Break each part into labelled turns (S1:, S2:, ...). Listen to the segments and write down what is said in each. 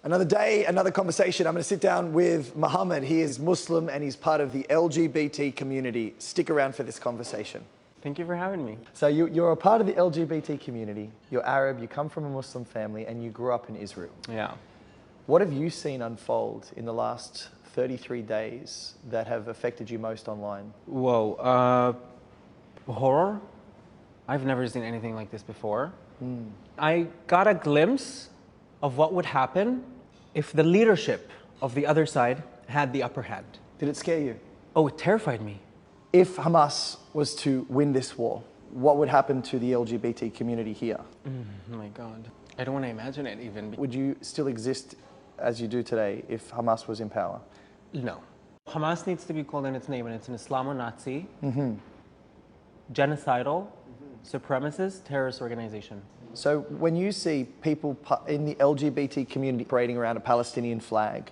S1: Another day, another conversation. I'm going to sit down with Muhammad. He is Muslim and he's part of the LGBT community. Stick around for this conversation.
S2: Thank you for having me.
S1: So you're a part of the LGBT community. You're Arab, you come from a Muslim family, and you grew up in Israel.
S2: Yeah.
S1: What have you seen unfold in the last 33 days that have affected you most online?
S2: Whoa. Horror? I've never seen anything like this before. I got a glimpse of what would happen if the leadership of the other side had the upper hand.
S1: Did it scare you?
S2: Oh, it terrified me.
S1: If Hamas was to win this war, what would happen to the LGBT community here?
S2: Oh my God. I don't want to imagine it even.
S1: Would you still exist as you do today if Hamas was in power?
S2: No. Hamas needs to be called in its name, and it's an Islamo-Nazi, genocidal, supremacist, terrorist organization.
S1: So when you see people in the LGBT community parading around a Palestinian flag,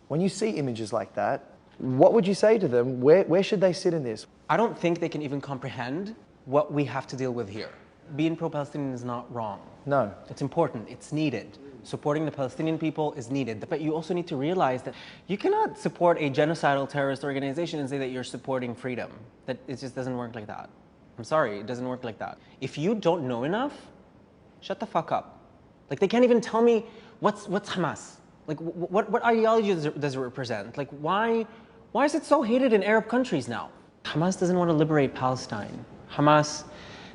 S1: when you see images like that, what would you say to them? Where should they sit in this?
S2: I don't think they can even comprehend what we have to deal with here. Being pro-Palestinian is not wrong.
S1: No.
S2: It's important. It's needed. Supporting the Palestinian people is needed. But you also need to realize that you cannot support a genocidal terrorist organization and say that you're supporting freedom. That it just doesn't work like that. I'm sorry, it doesn't work like that. If you don't know enough, shut the fuck up. Like, they can't even tell me what's Hamas. Like, what ideology does it represent? Like, why is it so hated in Arab countries now? Hamas doesn't want to liberate Palestine. Hamas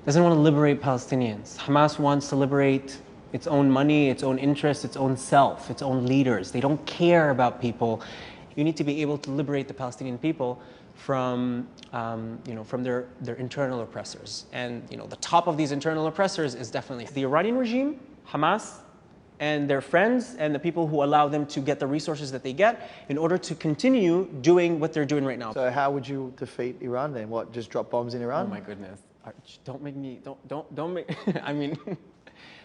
S2: doesn't want to liberate Palestinians. Hamas wants to liberate its own money, its own interests, its own self, its own leaders. They don't care about people. You need to be able to liberate the Palestinian people from their internal oppressors. And the top of these internal oppressors is definitely the Iranian regime, Hamas, and their friends, and the people who allow them to get the resources that they get in order to continue doing what they're doing right now.
S1: So how would you defeat Iran then? What, just drop bombs in Iran?
S2: Oh my goodness. Don't make me, don't make, I mean,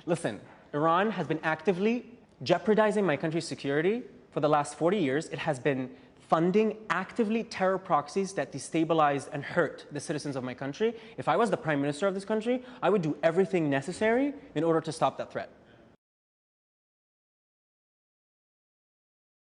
S2: listen, Iran has been actively jeopardizing my country's security for the last 40 years. It has been funding actively terror proxies that destabilize and hurt the citizens of my country. If I was the prime minister of this country, I would do everything necessary in order to stop that threat.